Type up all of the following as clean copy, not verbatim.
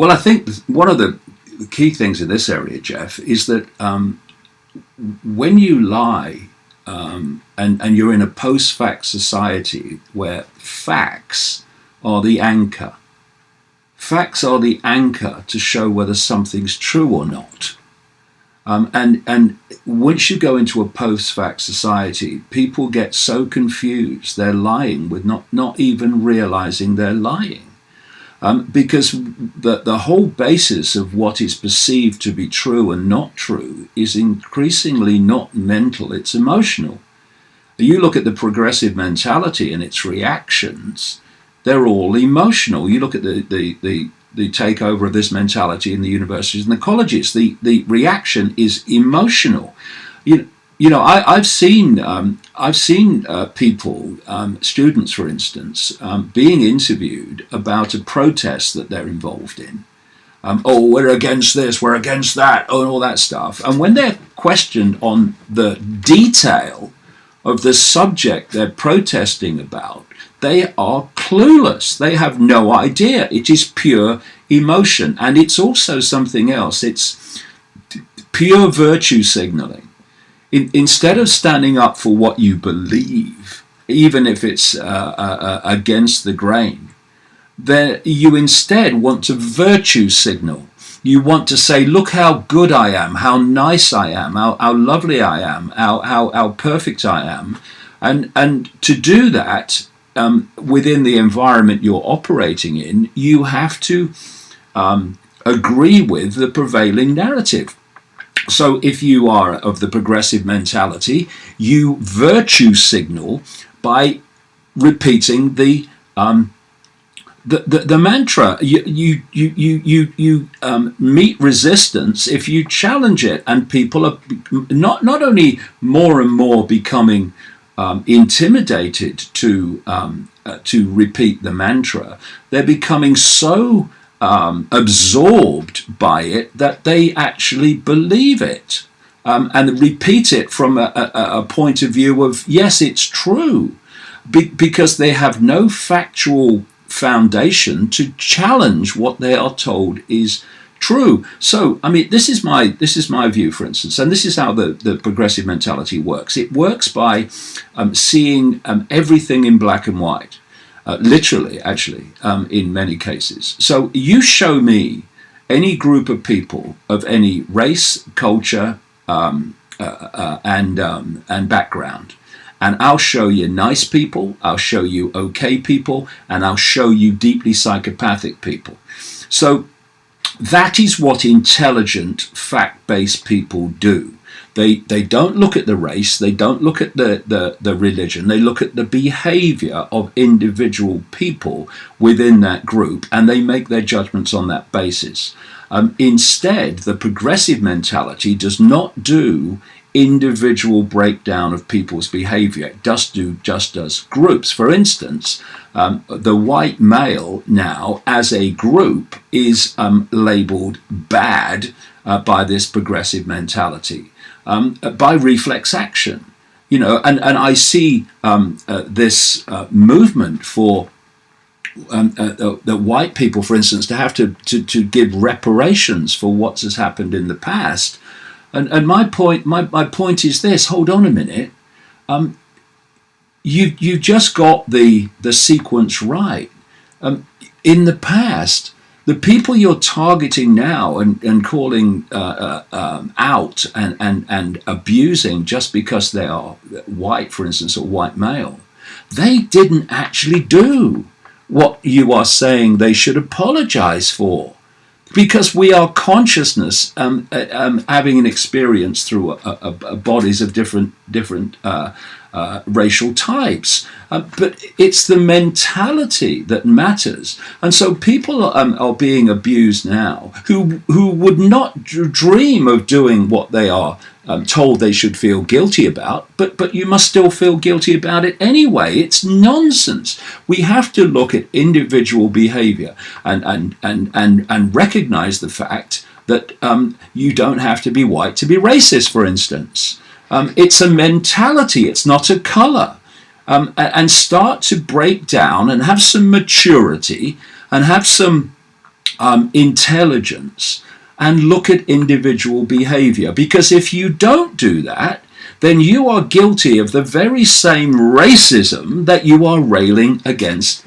Well, I think one of the key things in this area, Jeff, is that when you lie, and you're in a post-fact society where facts are the anchor. Facts are the anchor to show whether something's true or not. And once you go into a post-fact society, people get so confused they're lying with not even realizing they're lying. Because the whole basis of what is perceived to be true and not true is increasingly not mental, it's emotional. You look at the progressive mentality and its reactions, they're all emotional. You look at the takeover of this mentality in the universities and the colleges, the reaction is emotional. You know, I've seen people, students, for instance, being interviewed about a protest that they're involved in. Oh, we're against this, we're against that, and all that stuff. And when they're questioned on the detail of the subject they're protesting about, they are clueless. They have no idea. It is pure emotion. And it's also something else. It's pure virtue signaling. Instead of standing up for what you believe, even if it's against the grain, then you instead want to virtue signal. You want to say, look how good I am, how nice I am, how lovely I am, how perfect I am. And to do that within the environment you're operating in, you have to agree with the prevailing narrative. So if you are of the progressive mentality, you virtue signal by repeating the mantra. You meet resistance if you challenge it, and people are not only more and more becoming intimidated to repeat the mantra, they're becoming so absorbed by it that they actually believe it and repeat it from a point of view of, yes, it's true, because they have no factual foundation to challenge what they are told is true. So, I mean, this is my view, for instance, and this is how the progressive mentality works. It works by seeing everything in black and white. Literally, actually, in many cases. So you show me any group of people of any race, culture, and background, and I'll show you nice people, I'll show you okay people, and I'll show you deeply psychopathic people. So that is what intelligent, fact-based people do. They don't look at the race, they don't look at the religion, they look at the behavior of individual people within that group, and they make their judgments on that basis. Instead, the progressive mentality does not do individual breakdown of people's behavior. It just does groups. For instance, the white male now as a group is labeled bad by this progressive mentality. By reflex action, you know, and I see this movement for the white people, for instance, to have to give reparations for what has happened in the past. And my point is this: hold on a minute, you just got the sequence right. In the past, the people you're targeting now and calling out and abusing just because they are white, for instance, or white male, they didn't actually do what you are saying they should apologize for. Because we are consciousness having an experience through bodies of different racial types. But it's the mentality that matters. And so people are being abused now who would not dream of doing what they are told they should feel guilty about, but you must still feel guilty about it anyway. It's nonsense. We have to look at individual behavior and recognize the fact that you don't have to be white to be racist, for instance. It's a mentality, it's not a color. And start to break down and have some maturity and have some intelligence and look at individual behavior. Because if you don't do that, then you are guilty of the very same racism that you are railing against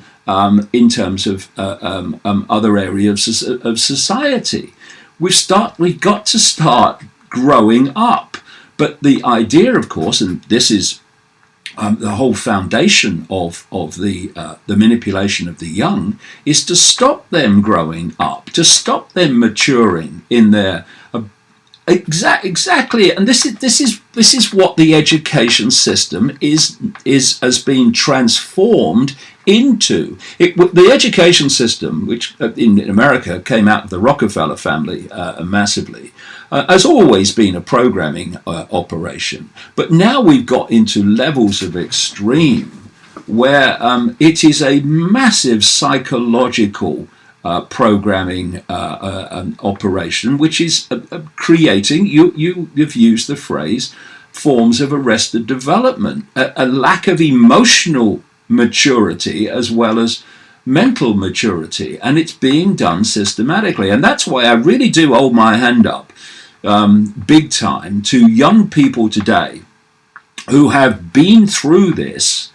in terms of other areas of society. We've got to start growing up. But the idea, of course, and this is the whole foundation of the manipulation of the young, is to stop them growing up, to stop them maturing in their exactly. And this is what the education system has been transformed into. The education system, which in America came out of the Rockefeller family massively, has always been a programming operation. But now we've got into levels of extreme where it is a massive psychological programming operation, which is creating, you've used the phrase, forms of arrested development, a lack of emotional maturity as well as mental maturity, and it's being done systematically. And that's why I really do hold my hand up big time to young people today who have been through this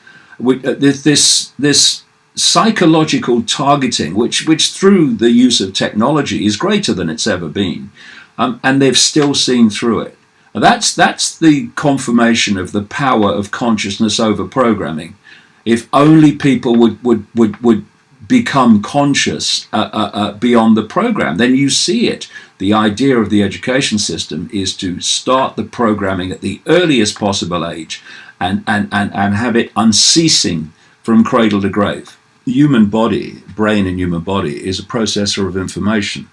psychological targeting, which through the use of technology is greater than it's ever been, and they've still seen through it. That's the confirmation of the power of consciousness over programming. If only people would become conscious beyond the program, then you see it. The idea of the education system is to start the programming at the earliest possible age and have it unceasing from cradle to grave. The human body, brain and human body, is a processor of information.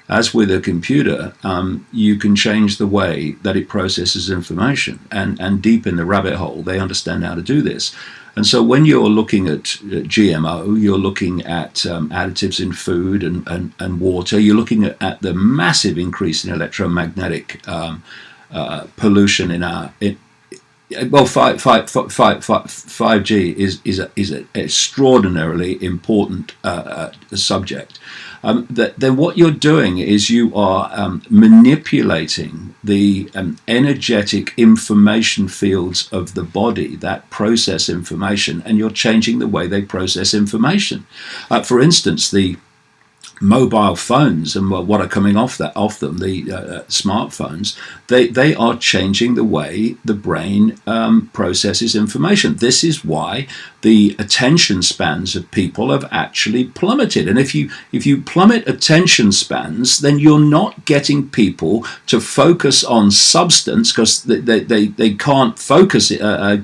As with a computer, you can change the way that it processes information, and deep in the rabbit hole, they understand how to do this. And so when you're looking at GMO, you're looking at additives in food and water, you're looking at the massive increase in electromagnetic pollution in our... 5G is an extraordinarily important subject. Then what you're doing is you are manipulating the energetic information fields of the body that process information, and you're changing the way they process information. For instance, the mobile phones and what are coming off them, the smartphones, they are changing the way the brain processes information. This is why the attention spans of people have actually plummeted. And if you plummet attention spans, then you're not getting people to focus on substance, because they can't focus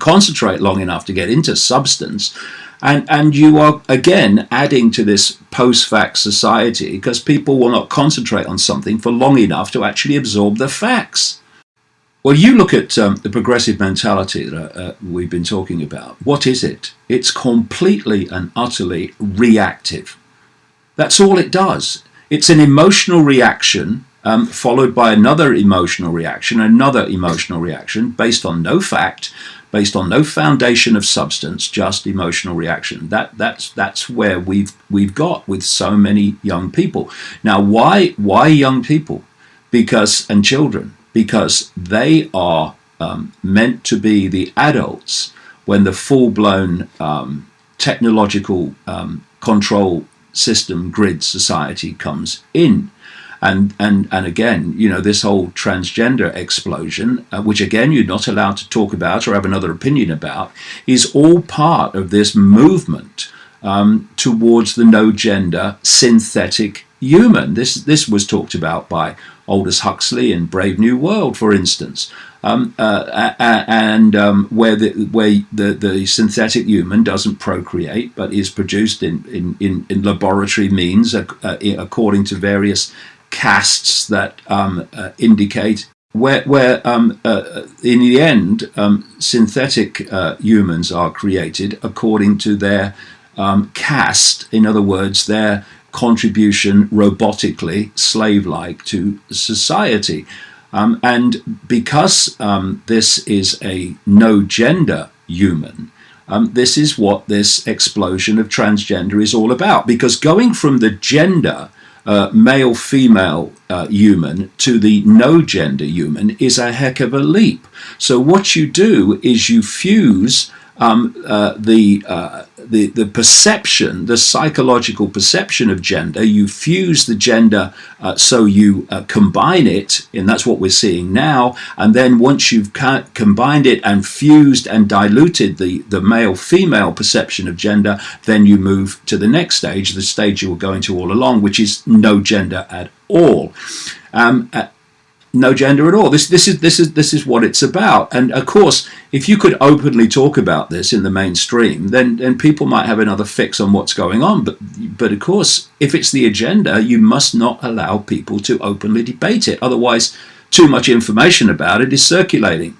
concentrate long enough to get into substance. And you are, again, adding to this post-fact society, because people will not concentrate on something for long enough to actually absorb the facts. Well, you look at the progressive mentality that we've been talking about. What is it? It's completely and utterly reactive. That's all it does. It's an emotional reaction followed by another emotional reaction based on no fact, based on no foundation of substance, just emotional reaction. That's where we've got with so many young people. Now, why young people? And children? Because they are meant to be the adults when the full-blown technological control system grid society comes in. And again, this whole transgender explosion, which again you're not allowed to talk about or have another opinion about, is all part of this movement towards the no-gender synthetic human. This was talked about by Aldous Huxley in Brave New World, for instance, where the synthetic human doesn't procreate but is produced in laboratory means according to various castes that indicate where in the end synthetic humans are created according to their caste, in other words, their contribution robotically, slave-like to society. And because this is a no-gender human, this is what this explosion of transgender is all about. Because going from the gender male-female human to the no-gender human is a heck of a leap. So what you do is you fuse the perception, the psychological perception of gender. You fuse the gender, so you combine it, and that's what we're seeing now. And then once you've combined it and fused and diluted the male-female perception of gender, then you move to the next stage, the stage you were going to all along, which is no gender at all. No gender at all. This is what it's about. And of course, if you could openly talk about this in the mainstream, then people might have another fix on what's going on. But of course, if it's the agenda, you must not allow people to openly debate it. Otherwise, too much information about it is circulating.